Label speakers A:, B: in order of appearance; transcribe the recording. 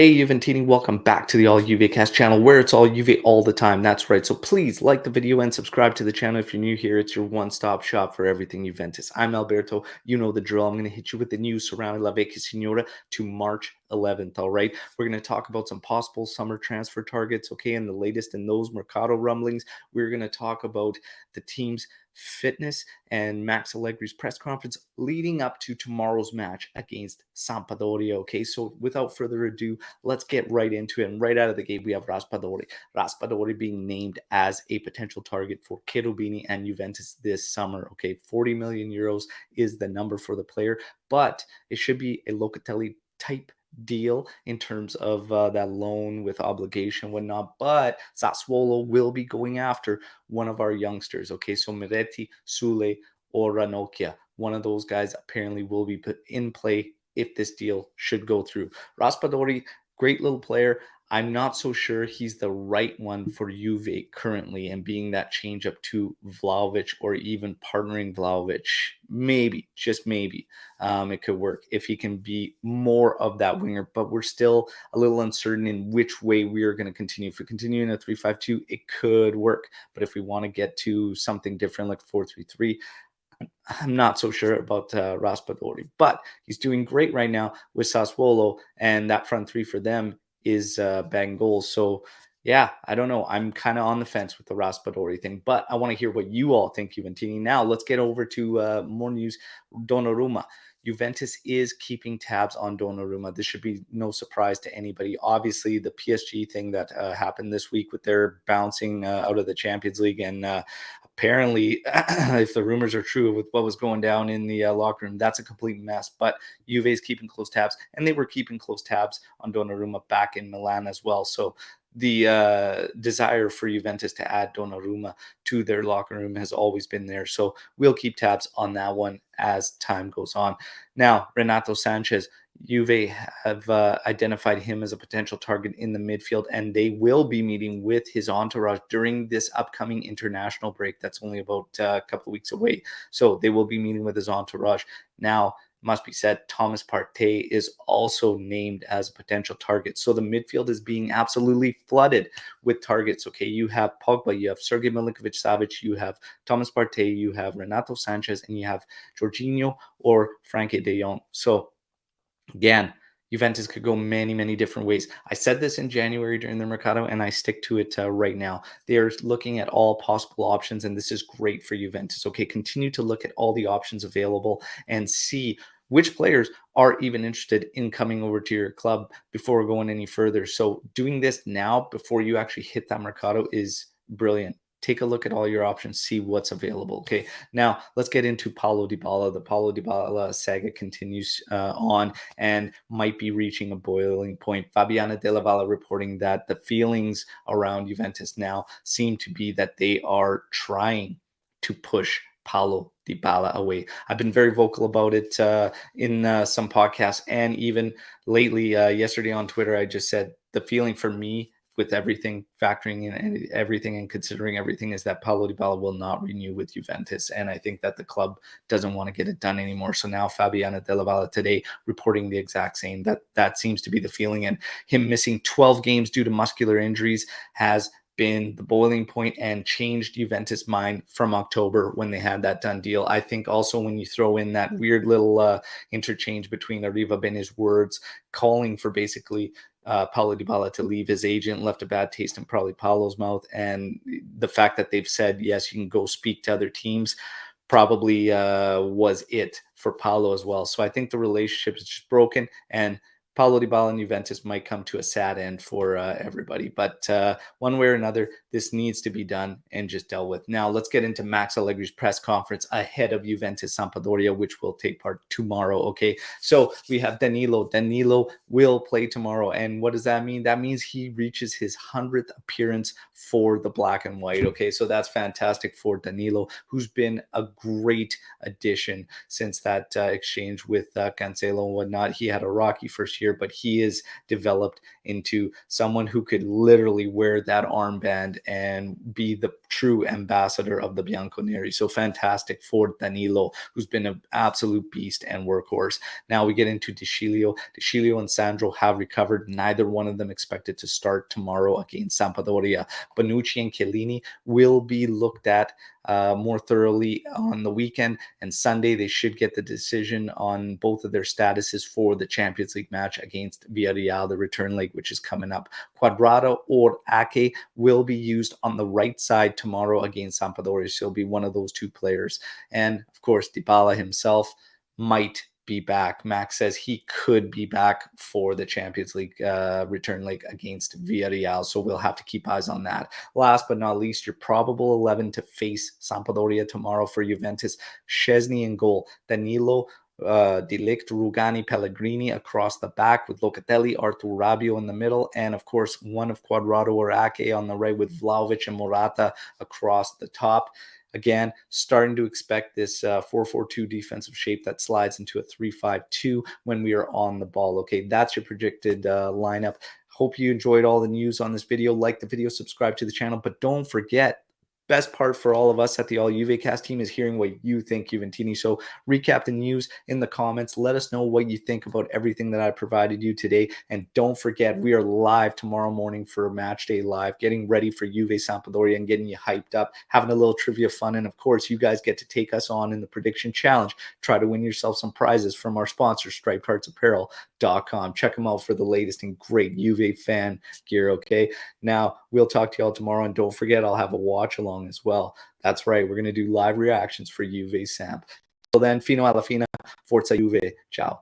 A: Hey Juventini, welcome back to the All Juve Cast channel where it's all Juve all the time. That's right. So please like the video and subscribe to the channel if you're new here. It's your one-stop shop for everything Juventus. I'm Alberto. You know the drill. I'm going to hit you with the news surrounding La Vecchia Signora to March 11th. All right. We're going to talk about some possible summer transfer targets. Okay. And the latest in those Mercado rumblings. We're going to talk about the team's fitness and Max Allegri's press conference leading up to tomorrow's match against Sampdoria. Okay. So without further ado, let's get right into it. And right out of the gate, we have Raspadori. Raspadori being named as a potential target for Cherubini and Juventus this summer. Okay, 40 million euros is the number for the player, but it should be a Locatelli type deal in terms of that loan with obligation, whatnot. But Sassuolo will be going after one of our youngsters. Okay, so Meretti, Sule, or Ranocchia. One of those guys apparently will be put in play if this deal should go through. Raspadori, great little player. I'm not so sure he's the right one for Juve currently, and being that change up to Vlahovic or even partnering Vlahovic, maybe, just maybe, it could work if he can be more of that winger. But we're still a little uncertain in which way we are going to continue. If we continue in a 3-5-2, it could work. But if we want to get to something different like 4-3-3, I'm not so sure about Raspadori, but he's doing great right now with Sassuolo, and that front three for them is bang goals. So, yeah, I don't know. I'm kind of on the fence with the Raspadori thing, but I want to hear what you all think, Juventini. Now, let's get over to more news. Donnarumma. Juventus is keeping tabs on Donnarumma. This should be no surprise to anybody. Obviously, the PSG thing that happened this week with their bouncing out of the Champions League and apparently, if the rumors are true with what was going down in the locker room, that's a complete mess. But Juve is keeping close tabs, and they were keeping close tabs on Donnarumma back in Milan as well. So the desire for Juventus to add Donnarumma to their locker room has always been there. So we'll keep tabs on that one as time goes on. Now, Renato Sanchez, Juve have identified him as a potential target in the midfield, and they will be meeting with his entourage during this upcoming international break. That's only about a couple of weeks away. So they will be meeting with his entourage. Now, must be said, Thomas Partey is also named as a potential target. So the midfield is being absolutely flooded with targets. Okay, you have Pogba, you have Sergei Milinkovic-Savic, you have Thomas Partey, you have Renato Sanchez, and you have Jorginho or Frankie de Jong. So again, Juventus could go many, many different ways. I said this in January during the Mercado, and I stick to it right now. They are looking at all possible options, and this is great for Juventus. Okay, continue to look at all the options available and see which players are even interested in coming over to your club before going any further. So doing this now before you actually hit that Mercado is brilliant. Take a look at all your options, see what's available. Okay, now let's get into Paulo Dybala. The Paulo Dybala saga continues on and might be reaching a boiling point. Fabiana Della Valle reporting that the feelings around Juventus now seem to be that they are trying to push Paulo Dybala away. I've been very vocal about it in some podcasts, and even lately, yesterday on Twitter, I just said the feeling for me with everything factoring in and everything and considering everything is that Paulo Dybala will not renew with Juventus. And I think that the club doesn't want to get it done anymore. So now Fabiana Della Valle today reporting the exact same, that seems to be the feeling. And him missing 12 games due to muscular injuries has been the boiling point and changed Juventus' mind from October when they had that done deal. I think also when you throw in that weird little interchange between Arriva Bene's words calling for basically Paulo Dybala to leave, his agent left a bad taste in probably Paulo's mouth, and the fact that they've said yes, you can go speak to other teams probably was it for Paulo as well. So I think the relationship is just broken, and Paulo Dybala and Juventus might come to a sad end for everybody. But one way or another, this needs to be done and just dealt with. Now, let's get into Max Allegri's press conference ahead of Juventus Sampdoria, which will take part tomorrow. Okay, so we have Danilo. Danilo will play tomorrow. And what does that mean? That means he reaches his 100th appearance for the black and white. Okay, so that's fantastic for Danilo, who's been a great addition since that exchange with Cancelo and whatnot. He had a rocky first year, but he is developed into someone who could literally wear that armband and be the true ambassador of the Bianconeri. So fantastic for Danilo, who's been an absolute beast and workhorse. Now we get into De Sciglio. De Sciglio and Sandro have recovered. Neither one of them expected to start tomorrow against Sampdoria. Bonucci and Chiellini will be looked at more thoroughly on the weekend, and Sunday they should get the decision on both of their statuses for the Champions League match against Villarreal, the return leg, which is coming up. Quadrado or Ake will be used on the right side tomorrow against Sampdoria, so he'll be one of those two players. And of course, Dybala himself might be back. Max says he could be back for the Champions League return leg against Villarreal, so we'll have to keep eyes on that. Last but not least, your probable 11 to face Sampdoria tomorrow for Juventus: Szczesny in goal, Danilo, De Ligt, Rugani, Pellegrini across the back with Locatelli, Arthur Rabiot in the middle, and of course one of Quadrado or Ake on the right with Vlahovic and Morata across the top. Again, starting to expect this 4-4-2 defensive shape that slides into a 3-5-2 when we are on the ball. Okay, that's your predicted lineup. Hope you enjoyed all the news on this video. Like the video, subscribe to the channel, but don't forget, best part for all of us at the All Juvecast team is hearing what you think, Juventini. So recap the news in the comments. Let us know what you think about everything that I provided you today. And don't forget, we are live tomorrow morning for Match Day Live, getting ready for Juve Sampdoria and getting you hyped up, having a little trivia fun. And of course, you guys get to take us on in the prediction challenge. Try to win yourself some prizes from our sponsor, StripedHeartsApparel.com. Check them out for the latest and great Juve fan gear, okay? Now, we'll talk to you all tomorrow. And don't forget, I'll have a watch along as well. That's right. We're going to do live reactions for Juve Samp. Till then, Finoallafine, Forza Juve. Ciao.